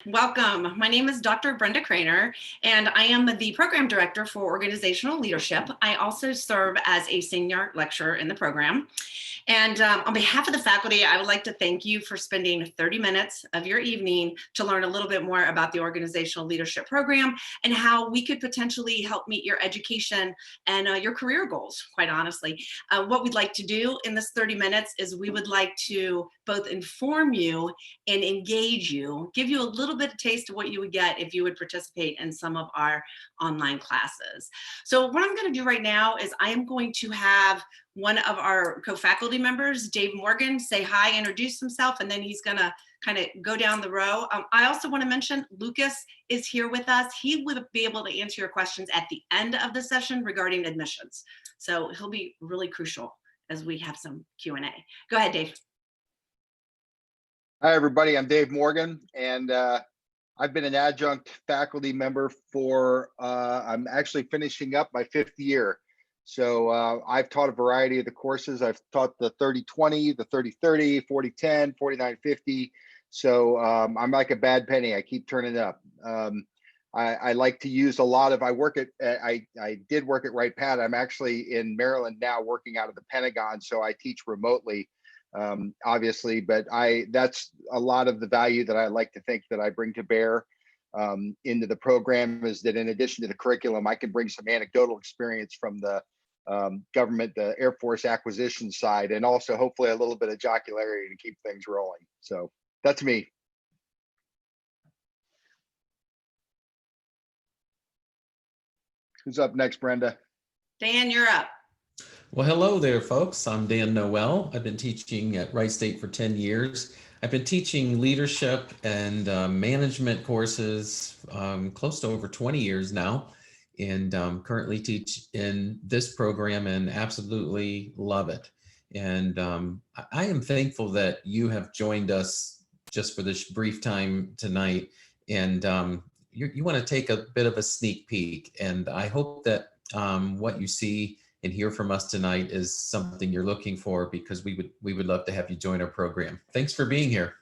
Welcome. My name is Dr. Brenda Craner, and I am the Program Director for Organizational Leadership. I also serve as a senior lecturer in the program. And on behalf of the faculty, I would like to thank you for spending 30 minutes of your evening to learn a little bit more about the Organizational Leadership Program and how we could potentially help meet your education and your career goals, quite honestly. What we'd like to do in this 30 minutes is we would like to both inform you and engage you, give you a little bit of taste of what you would get if you would participate in some of our online classes. So what I'm going to do right now is I am going to have one of our co-faculty members, Dave Morgan, say hi, introduce himself, and then he's going to kind of go down the row. I also want to mention Lucas is here with us. He will be able to answer your questions at the end of the session regarding admissions. So he'll be really crucial as we have some Q&A. Go ahead, Dave. Hi, everybody. I'm Dave Morgan, and I've been an adjunct faculty member for, I'm actually finishing up my 5th year. So I've taught a variety of the courses. I've taught the 30-20, the 30-30, 40-10, 49-50. So I'm like a bad penny. I keep turning up. I like to use a lot of, I did work at Wright Pat. I'm actually in Maryland now working out of the Pentagon. So I teach remotely, obviously, but that's a lot of the value that I like to think that I bring to bear into the program, is that in addition to the curriculum, I can bring some anecdotal experience from the government, the Air Force acquisition side, and also hopefully a little bit of jocularity to keep things rolling. So that's me. Who's up next, Brenda? Dan, you're up. Well, hello there, folks. I'm Dan Noel. I've been teaching at Wright State for 10 years. I've been teaching leadership and management courses close to over 20 years now, and currently teach in this program and absolutely love it. And I am thankful that you have joined us just for this brief time tonight. And you want to take a bit of a sneak peek. And I hope that what you see and hear from us tonight is something you're looking for, because we would love to have you join our program. Thanks for being here.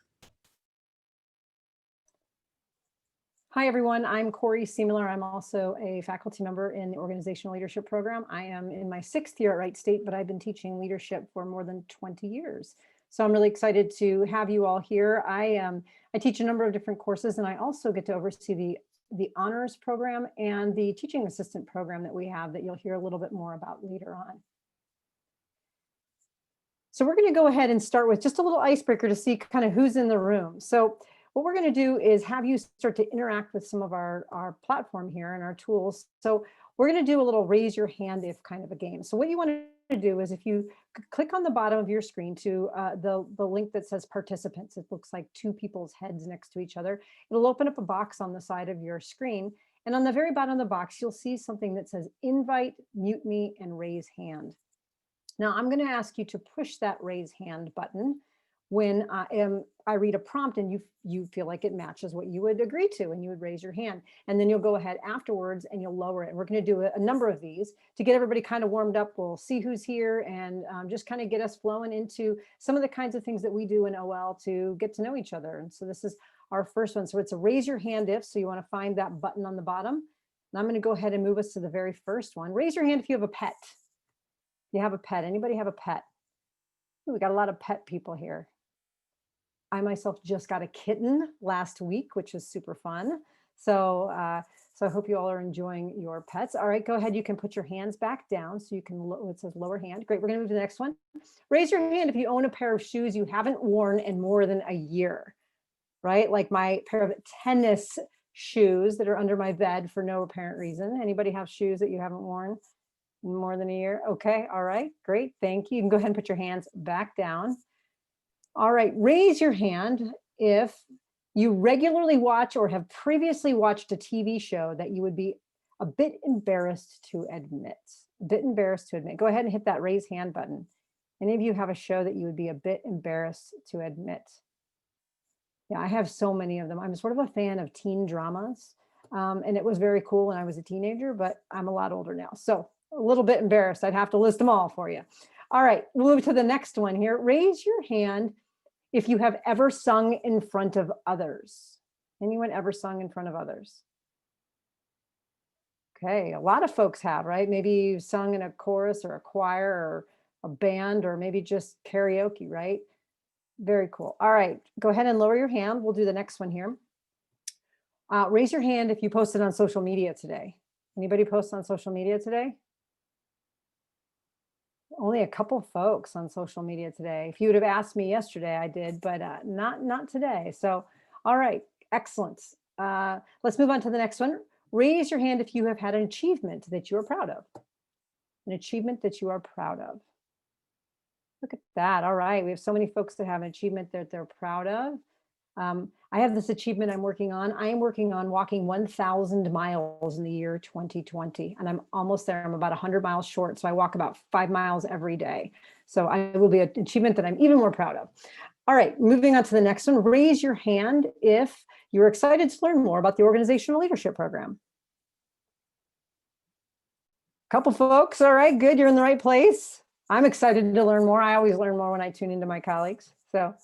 Hi, everyone. I'm Corey Seemler. I'm also a faculty member in the Organizational Leadership Program. I am in my 6th year at Wright State, but I've been teaching leadership for more than 20 years. So I'm really excited to have you all here. I teach a number of different courses, and I also get to oversee the honors program and the teaching assistant program that we have that you'll hear a little bit more about later on. So we're going to go ahead and start with just a little icebreaker to see kind of who's in the room. So what we're going to do is have you start to interact with some of our platform here and our tools. So we're going to do a little raise your hand if kind of a game. So what you want to do is, if you click on the bottom of your screen to the link that says participants, it looks like 2 people's heads next to each other. It'll open up a box on the side of your screen. And on the very bottom of the box, you'll see something that says invite, mute me, and raise hand. Now I'm going to ask you to push that raise hand button when I read a prompt and you feel like it matches what you would agree to, and you would raise your hand. And then you'll go ahead afterwards and you'll lower it. And we're going to do a number of these to get everybody kind of warmed up. We'll see who's here and just kind of get us flowing into some of the kinds of things that we do in OL to get to know each other. And so this is our first one. So it's a raise your hand if, so you want to find that button on the bottom. And I'm going to go ahead and move us to the very first one. Raise your hand if you have a pet. You have a pet. Anybody have a pet? Ooh, we got a lot of pet people here. I myself just got a kitten last week, which is super fun. So I hope you all are enjoying your pets. All right, go ahead. You can put your hands back down so you can, it says lower hand. Great, we're gonna move to the next one. Raise your hand if you own a pair of shoes you haven't worn in more than a year, right? Like my pair of tennis shoes that are under my bed for no apparent reason. Anybody have shoes that you haven't worn in more than a year? Okay, all right, great, thank you. You can go ahead and put your hands back down. All right, raise your hand if you regularly watch or have previously watched a TV show that you would be a bit embarrassed to admit. Go ahead and hit that raise hand button. Any of you have a show that you would be a bit embarrassed to admit? Yeah, I have so many of them. I'm sort of a fan of teen dramas, and it was very cool when I was a teenager, but I'm a lot older now. So a little bit embarrassed. I'd have to list them all for you. All right, we'll move to the next one here. Raise your hand if you have ever sung in front of others. Anyone ever sung in front of others? Okay, a lot of folks have, right? Maybe you sung in a chorus or a choir or a band or maybe just karaoke, right? Very cool. All right, go ahead and lower your hand. We'll do the next one here. Raise your hand if you posted on social media today. Anybody post on social media today? Only a couple folks on social media today. If you would have asked me yesterday, I did, but not today. So, all right, excellent. Let's move on to the next one. Raise your hand if you have had an achievement that you are proud of. An achievement that you are proud of. Look at that. All right, we have so many folks that have an achievement that they're proud of. I have this achievement I'm working on. I am working on walking 1,000 miles in the year 2020, and I'm almost there. I'm about 100 miles short, so I walk about 5 miles every day. So I will be an achievement that I'm even more proud of. All right, moving on to the next one. Raise your hand if you're excited to learn more about the organizational leadership program. Couple folks. All right, good. You're in the right place. I'm excited to learn more. I always learn more when I tune into my colleagues. So.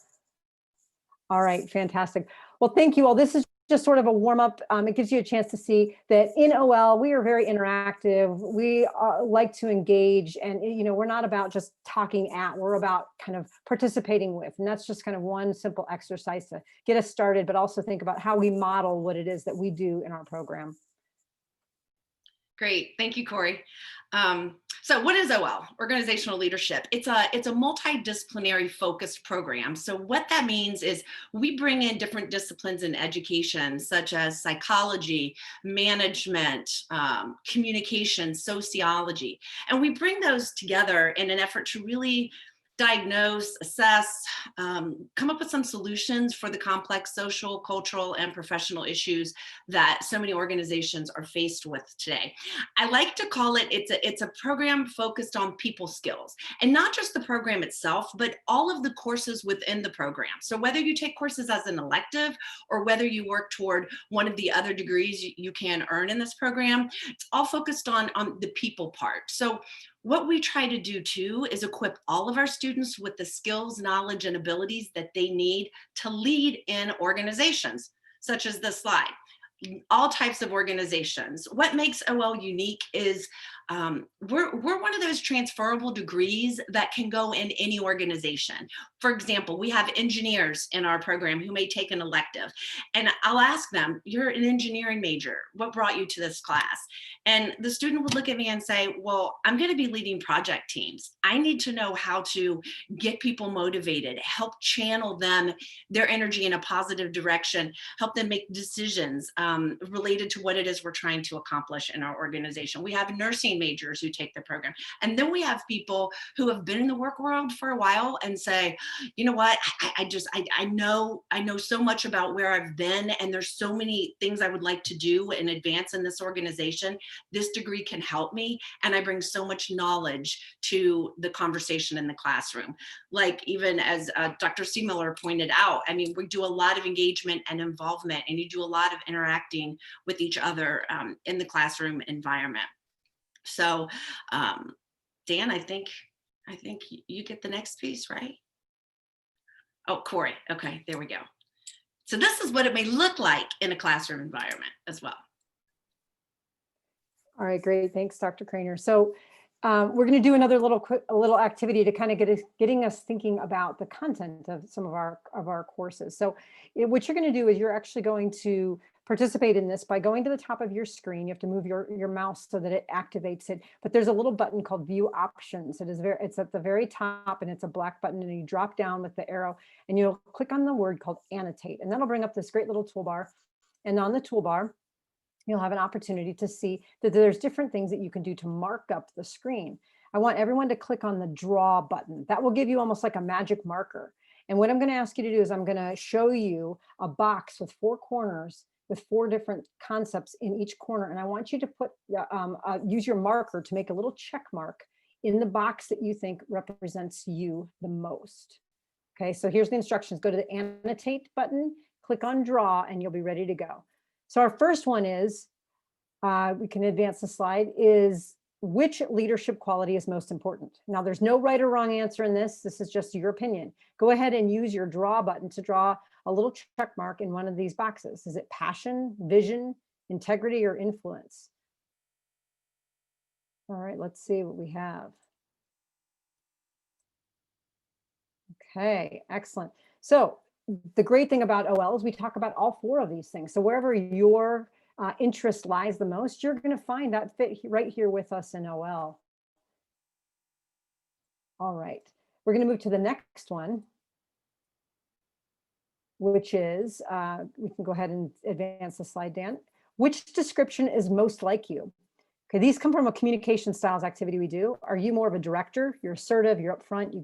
All right, fantastic. Well, thank you all. This is just sort of a warm up. It gives you a chance to see that in OL, we are very interactive. We like to engage, and we're not about just talking at, we're about kind of participating with. And that's just kind of one simple exercise to get us started, but also think about how we model what it is that we do in our program. Great, thank you, Corey. So what is OL, Organizational Leadership? It's a multidisciplinary focused program. So what that means is we bring in different disciplines in education, such as psychology, management, communication, sociology, and we bring those together in an effort to really diagnose, assess, come up with some solutions for the complex social, cultural, and professional issues that so many organizations are faced with today. I like to call it, it's a program focused on people skills, and not just the program itself, but all of the courses within the program. So whether you take courses as an elective or whether you work toward one of the other degrees you can earn in this program, it's all focused on the people part. So what we try to do too is equip all of our students with the skills, knowledge, and abilities that they need to lead in organizations, such as this slide. All types of organizations. What makes OL unique is we're one of those transferable degrees that can go in any organization. For example, we have engineers in our program who may take an elective, and I'll ask them, you're an engineering major, what brought you to this class? And the student would look at me and say, well, I'm going to be leading project teams. I need to know how to get people motivated, help channel them, their energy in a positive direction, help them make decisions related to what it is we're trying to accomplish in our organization. We have nursing majors who take the program. And then we have people who have been in the work world for a while and say, you know what, I know so much about where I've been, and there's so many things I would like to do and advance in this organization. This degree can help me, and I bring so much knowledge to the conversation in the classroom. Like even as Dr. Miller pointed out, I mean, we do a lot of engagement and involvement, and you do a lot of interacting with each other in the classroom environment. So Dan, I think you get the next piece, right? Oh, Corey. Okay, there we go. So this is what it may look like in a classroom environment as well. All right, great. Thanks, Dr. Craner. So we're going to do another little activity to kind of getting us thinking about the content of some of our courses. So what you're going to do is you're actually going to participate in this by going to the top of your screen. You have to move your mouse so that it activates it. But there's a little button called View Options. It's at the very top, and it's a black button, and you drop down with the arrow, and you'll click on the word called Annotate, and that'll bring up this great little toolbar. And on the toolbar, you'll have an opportunity to see that there's different things that you can do to mark up the screen. I want everyone to click on the Draw button. That will give you almost like a magic marker. And what I'm going to ask you to do is I'm going to show you a box with 4 corners with 4 different concepts in each corner. And I want you to use your marker to make a little check mark in the box that you think represents you the most. Okay, so here's the instructions. Go to the Annotate button, click on Draw, and you'll be ready to go. So our first one is, we can advance the slide, is which leadership quality is most important? Now there's no right or wrong answer in this. This is just your opinion. Go ahead and use your Draw button to draw a little check mark in one of these boxes. Is it passion, vision, integrity, or influence? All right, let's see what we have. Okay, excellent. So the great thing about OL is we talk about all four of these things. So wherever your interest lies the most, you're going to find that fit right here with us in OL. All right, we're going to move to the next one, which is, we can go ahead and advance the slide, Dan. Which description is most like you? Okay, these come from a communication styles activity we do. Are you more of a director? You're assertive, you're upfront,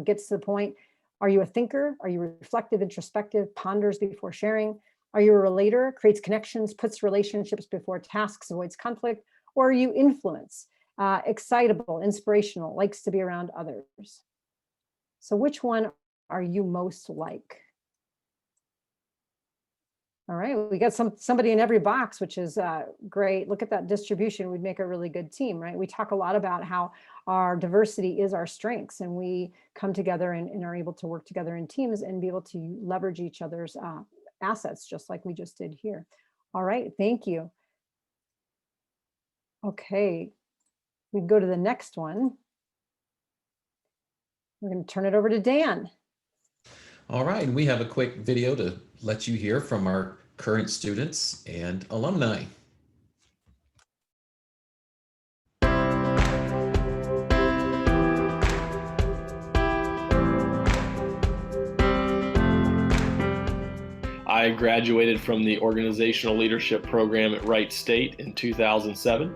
gets to the point. Are you a thinker? Are you reflective, introspective, ponders before sharing? Are you a relator, creates connections, puts relationships before tasks, avoids conflict? Or are you influence, excitable, inspirational, likes to be around others? So which one are you most like? All right, we got somebody in every box, which is great. Look at that distribution. We'd make a really good team, right? We talk a lot about how our diversity is our strengths, and we come together and are able to work together in teams and be able to leverage each other's assets, just like we just did here. All right, thank you. Okay, we can go to the next one. We're going to turn it over to Dan. All right, we have a quick video to let you hear from our current students and alumni. I graduated from the organizational leadership program at Wright State in 2007.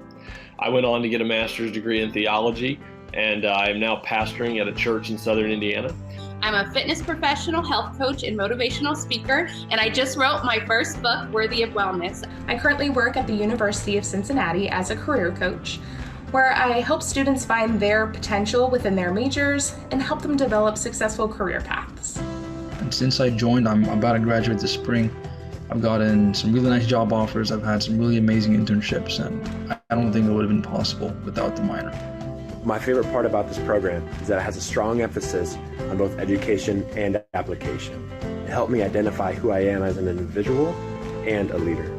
I went on to get a master's degree in theology, and I am now pastoring at a church in Southern Indiana. I'm a fitness professional, health coach, and motivational speaker, and I just wrote my first book, Worthy of Wellness. I currently work at the University of Cincinnati as a career coach, where I help students find their potential within their majors and help them develop successful career paths. And since I joined, I'm about to graduate this spring. I've gotten some really nice job offers. I've had some really amazing internships, and I don't think it would have been possible without the minor. My favorite part about this program is that it has a strong emphasis on both education and application. It helped me identify who I am as an individual and a leader.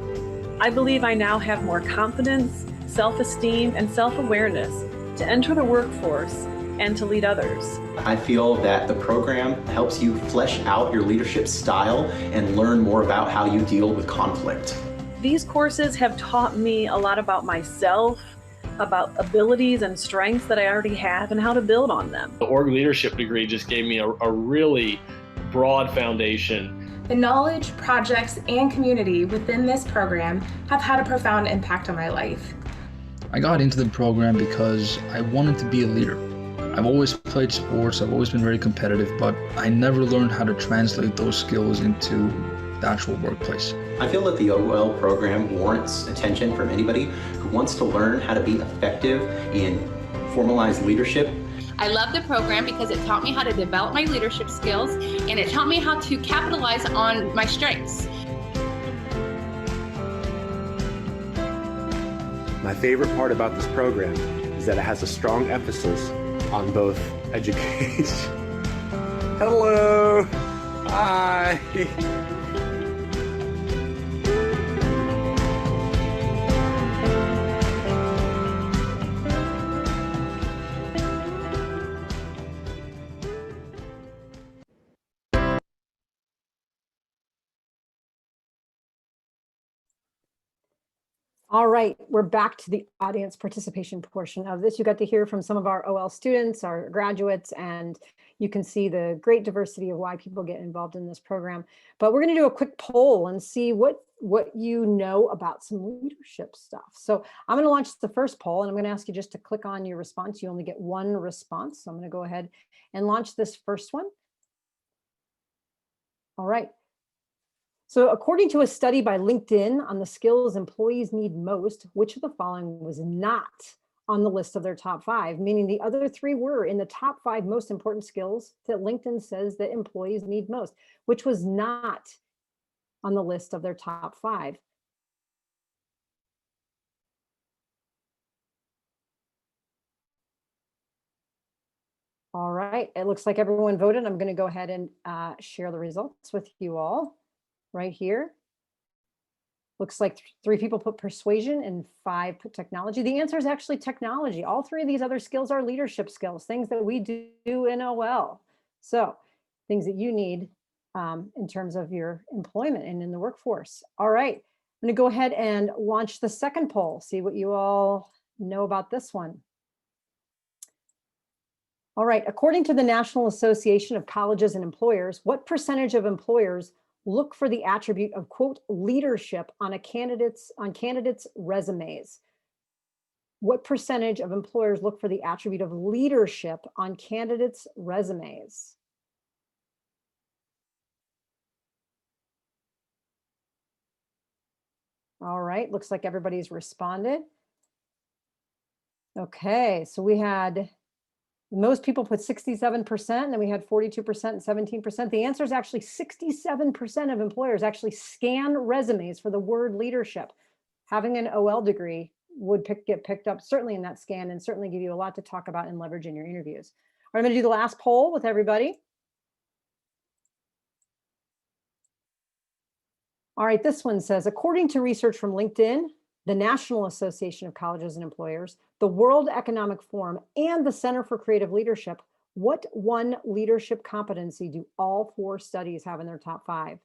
I believe I now have more confidence, self-esteem, and self-awareness to enter the workforce and to lead others. I feel that the program helps you flesh out your leadership style and learn more about how you deal with conflict. These courses have taught me a lot about myself, about abilities and strengths that I already have and how to build on them. The org leadership degree just gave me a really broad foundation. The knowledge, projects, and community within this program have had a profound impact on my life. I got into the program because I wanted to be a leader. I've always played sports, I've always been very competitive, but I never learned how to translate those skills into the actual workplace. I feel that the OL program warrants attention from anybody who wants to learn how to be effective in formalized leadership. I love the program because it taught me how to develop my leadership skills, and it taught me how to capitalize on my strengths. My favorite part about this program is that it has a strong emphasis on both education. Hello. Hi. All right, we're back to the audience participation portion of this. You got to hear from some of our OL students, our graduates, and you can see the great diversity of why people get involved in this program. But we're going to do a quick poll and see what you know about some leadership stuff. So I'm going to launch the first poll, and I'm going to ask you just to click on your response. You only get one response. So I'm going to go ahead and launch this first one. All right. So according to a study by LinkedIn on the skills employees need most, which of the following was not on the list of their top 5, meaning the other 3 were in the top 5 most important skills that LinkedIn says that employees need most, which was not on the list of their top 5. All right. right, it looks like everyone voted. I'm going to go ahead and share the results with you all right here. Looks like 3 people put persuasion and 5 put technology. The answer is actually technology. All 3 of these other skills are leadership skills, things that we do in OL. So things that you need in terms of your employment and in the workforce. All right, I'm going to go ahead and launch the second poll, see what you all know about this one. All right, according to the National Association of Colleges and Employers, what percentage of employers look for the attribute of, quote, leadership on candidates' resumes? What percentage of employers look for the attribute of leadership on candidates' resumes? All right, looks like everybody's responded. Okay, so we had most people put 67%, and then we had 42% and 17%. The answer is actually 67% of employers actually scan resumes for the word leadership. Having an OL degree would get picked up certainly in that scan and certainly give you a lot to talk about and leverage in your interviews. All right, I'm going to do the last poll with everybody. All right, this one says, according to research from LinkedIn, the National Association of Colleges and Employers, the World Economic Forum, and the Center for Creative Leadership, what one leadership competency do all 4 studies have in their top 5?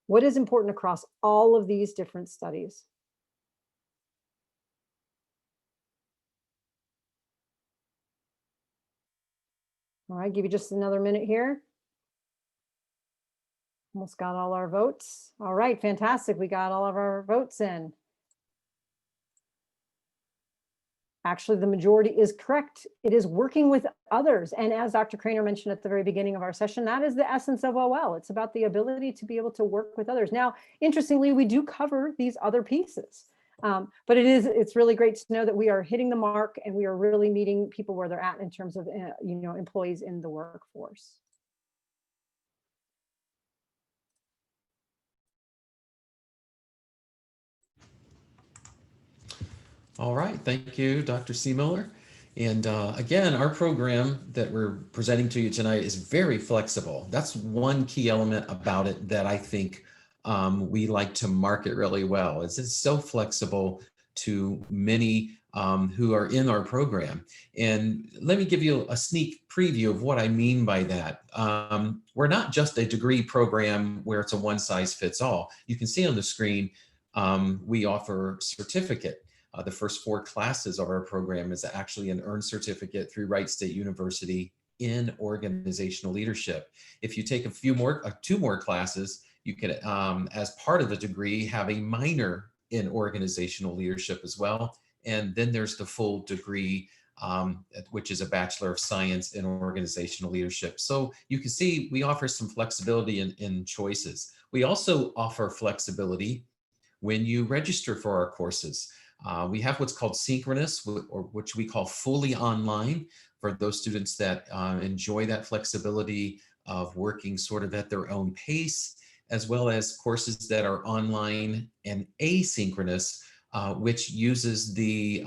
What is important across all of these different studies? All right, give you just another minute here. Almost got all our votes. All right, fantastic. We got all of our votes in. Actually, the majority is correct. It is working with others. And as Dr. Craner mentioned at the very beginning of our session, that is the essence of OL. It's about the ability to be able to work with others. Now, interestingly, we do cover these other pieces, but it's really great to know that we are hitting the mark and we are really meeting people where they're at in terms of employees in the workforce. All right, thank you, Dr. Seemiller. And again, our program that we're presenting to you tonight is very flexible. That's one key element about it that I think we like to market really well. It's so flexible to many who are in our program. And let me give you a sneak preview of what I mean by that. We're not just a degree program where it's a one size fits all. You can see on the screen, we offer certificate. The first 4 classes of our program is actually an earned certificate through Wright State University in organizational leadership. If you take 2 more classes, you can, as part of the degree, have a minor in organizational leadership as well. And then there's the full degree, which is a Bachelor of Science in Organizational Leadership. So you can see we offer some flexibility in choices. We also offer flexibility when you register for our courses. We have what's called synchronous, or which we call fully online, for those students that enjoy that flexibility of working sort of at their own pace, as well as courses that are online and asynchronous, which uses the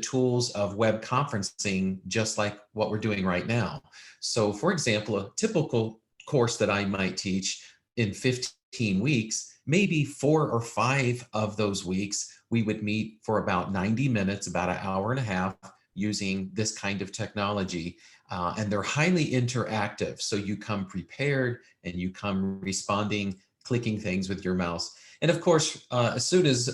tools of web conferencing, just like what we're doing right now. So for example, a typical course that I might teach in 15 weeks, maybe 4 or 5 of those weeks, we would meet for about 90 minutes, about an hour and a half, using this kind of technology. And they're highly interactive. So you come prepared and you come responding, clicking things with your mouse. And of course, as soon as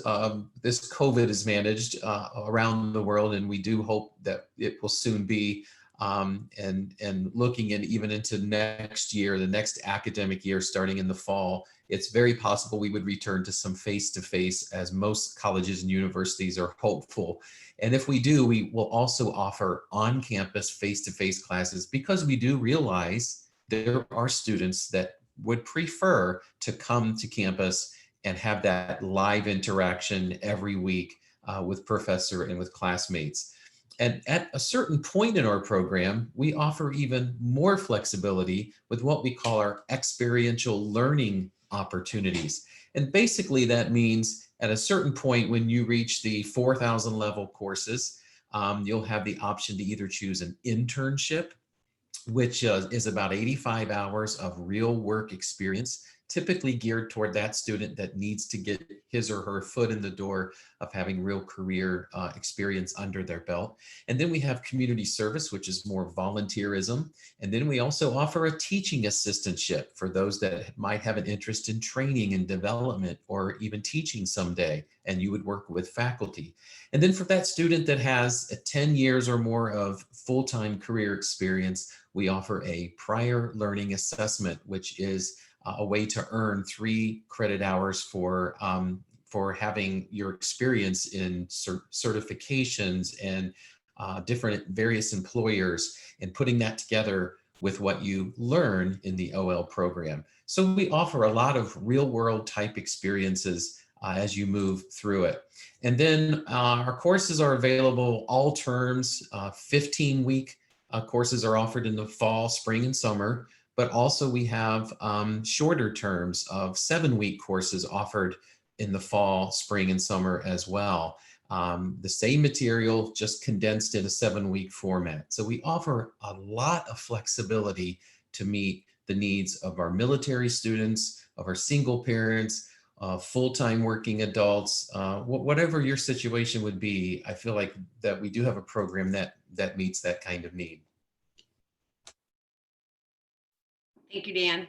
this COVID is managed around the world, and we do hope that it will soon be, and looking even into next year, the next academic year, starting in the fall, it's very possible we would return to some face-to-face, as most colleges and universities are hopeful. And if we do, we will also offer on-campus face-to-face classes, because we do realize there are students that would prefer to come to campus and have that live interaction every week with professor and with classmates. And at a certain point in our program, we offer even more flexibility with what we call our experiential learning opportunities. And basically that means at a certain point, when you reach the 4,000 level courses, you'll have the option to either choose an internship which is about 85 hours of real work experience, typically geared toward that student that needs to get his or her foot in the door of having real career experience under their belt. And then we have community service, which is more volunteerism. And then we also offer a teaching assistantship for those that might have an interest in training and development or even teaching someday, and you would work with faculty. And then for that student that has 10 years or more of full-time career experience, we offer a prior learning assessment, which is a way to earn 3 credit hours for having your experience in certifications and different various employers, and putting that together with what you learn in the OL program. So we offer a lot of real world type experiences as you move through it. And then our courses are available all terms. 15-week courses are offered in the fall, spring, and summer. But also we have shorter terms of 7-week courses offered in the fall, spring, and summer as well. The same material, just condensed in a 7-week format. So we offer a lot of flexibility to meet the needs of our military students, of our single parents, full-time working adults, whatever your situation would be. I feel like that we do have a program that meets that kind of need. Thank you, Dan.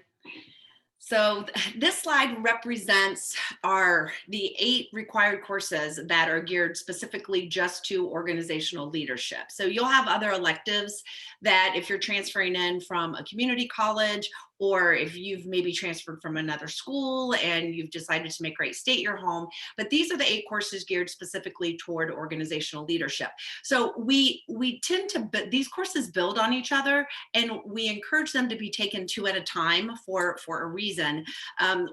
So this slide represents the 8 required courses that are geared specifically just to organizational leadership. So you'll have other electives that if you're transferring in from a community college, or if you've maybe transferred from another school and you've decided to make Wright State your home, but these are the 8 courses geared specifically toward organizational leadership. So we tend to, these courses build on each other, and we encourage them to be taken 2 at a time for a reason.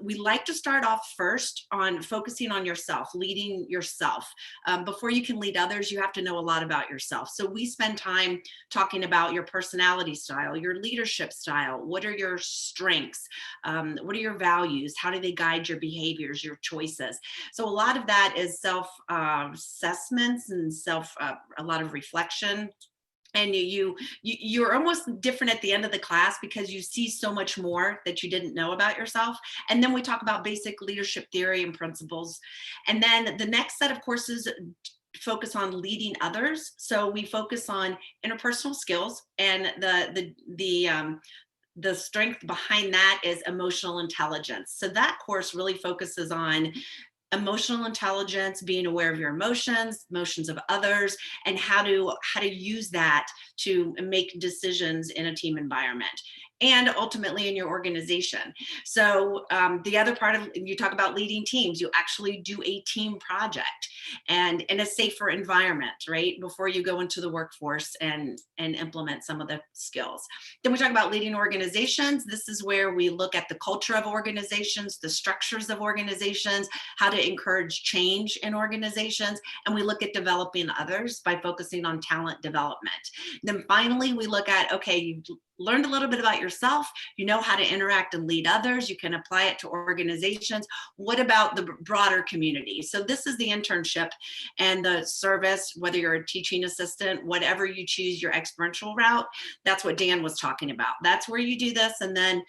We like to start off first on focusing on yourself, leading yourself. Before you can lead others, you have to know a lot about yourself. So we spend time talking about your personality style, your leadership style, what are your strengths, what are your values, how do they guide your behaviors, your choices. So a lot of that is self-assessments and a lot of reflection. And you're almost different at the end of the class because you see so much more that you didn't know about yourself. And then we talk about basic leadership theory and principles. And then the next set of courses focus on leading others. So we focus on interpersonal skills, and the strength behind that is emotional intelligence. So that course really focuses on emotional intelligence, being aware of your emotions of others, and how to use that to make decisions in a team environment and ultimately in your organization. So the other part of, you talk about leading teams, you actually do a team project and in a safer environment, right? Before you go into the workforce and implement some of the skills. Then we talk about leading organizations. This is where we look at the culture of organizations, the structures of organizations, how to encourage change in organizations. And we look at developing others by focusing on talent development. Then finally, we look at, okay, you've learned a little bit about yourself, you know how to interact and lead others, you can apply it to organizations. What about the broader community? So this is the internship and the service, whether you're a teaching assistant, whatever you choose your experiential route, that's what Dan was talking about. That's where you do this. And then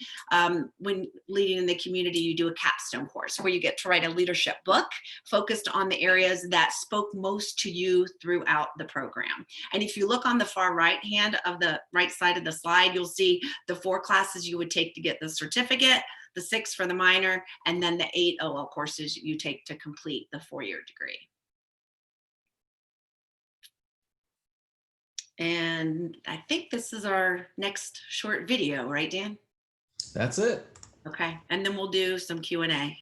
when leading in the community, you do a capstone course where you get to write a leadership book focused on the areas that spoke most to you throughout the program. And if you look on the far right hand of the right side of the slide, you'll see the 4 classes you would take to get the certificate, the 6 for the minor, and then the 8 OL courses you take to complete the 4-year degree. And I think this is our next short video, right, Dan? That's it. Okay, and then we'll do some Q&A.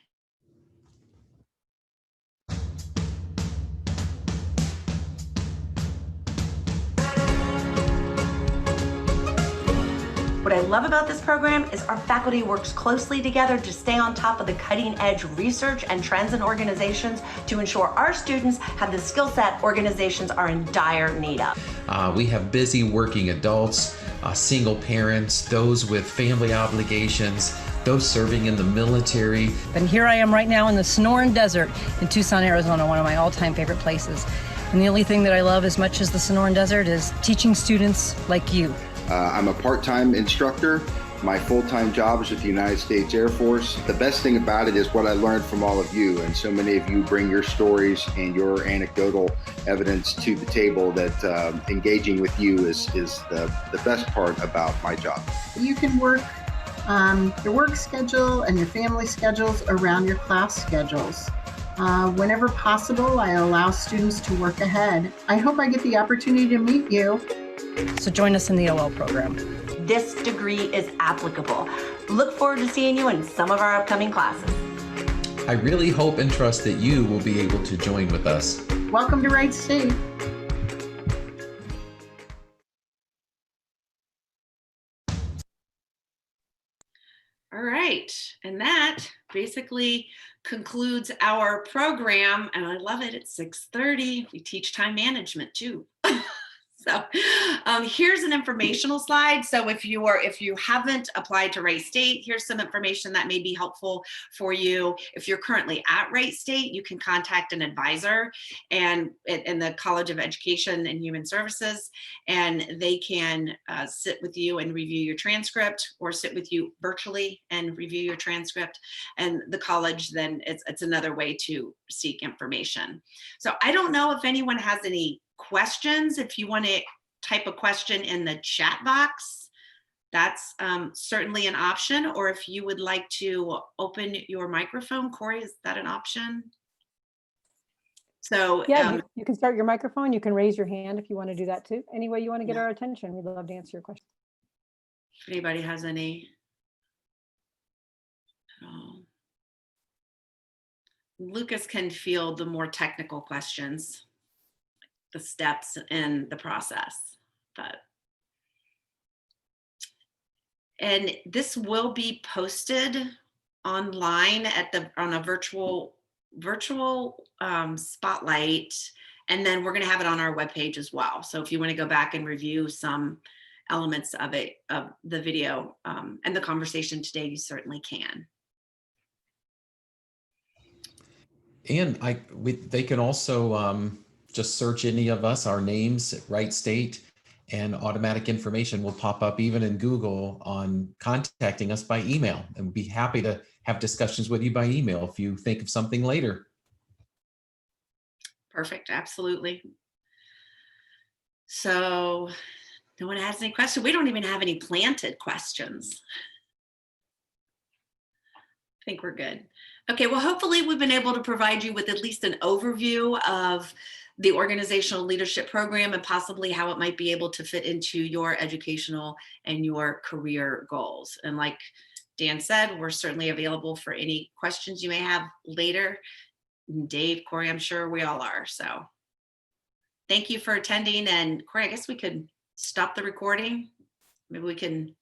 What I love about this program is our faculty works closely together to stay on top of the cutting edge research and trends in organizations to ensure our students have the skill set organizations are in dire need of. We have busy working adults, single parents, those with family obligations, those serving in the military. And here I am right now in the Sonoran Desert in Tucson, Arizona, one of my all-time favorite places. And the only thing that I love as much as the Sonoran Desert is teaching students like you. I'm a part-time instructor. My full-time job is with the United States Air Force. The best thing about it is what I learned from all of you, and so many of you bring your stories and your anecdotal evidence to the table that engaging with you is the best part about my job. You can work your work schedule and your family schedules around your class schedules. Whenever possible, I allow students to work ahead. I hope I get the opportunity to meet you. So join us in the OL program. This degree is applicable. Look forward to seeing you in some of our upcoming classes. I really hope and trust that you will be able to join with us. Welcome to Wright State. All right, and that basically concludes our program, and I love it. It's 6:30. We teach time management too. So here's an informational slide. So if you haven't applied to Wright State, here's some information that may be helpful for you. If you're currently at Wright State, you can contact an advisor and in the College of Education and Human Services, and they can sit with you and review your transcript, or sit with you virtually and review your transcript. And the college, then it's another way to seek information. So I don't know if anyone has any questions. If you want to type a question in the chat box, that's certainly an option. Or if you would like to open your microphone, Corey, is that an option? So yeah, you can start your microphone. You can raise your hand if you want to do that too. Any way you want to get our attention, we'd love to answer your question. If anybody has any. Lucas can field the more technical questions, the steps in the process, and this will be posted online on a virtual spotlight, and then we're going to have it on our webpage as well. So if you want to go back and review some elements of it, of the video and the conversation today, you certainly can. And they can also just search any of us, our names at Wright State, and automatic information will pop up even in Google on contacting us by email. And we'd be happy to have discussions with you by email if you think of something later. Perfect, absolutely. So no one has any questions. We don't even have any planted questions. I think we're good. Okay, well, hopefully we've been able to provide you with at least an overview of the organizational leadership program and possibly how it might be able to fit into your educational and your career goals. And like Dan said, we're certainly available for any questions you may have later. Dave, Corey, I'm sure we all are. So thank you for attending. And Corey, I guess we could stop the recording. Maybe we can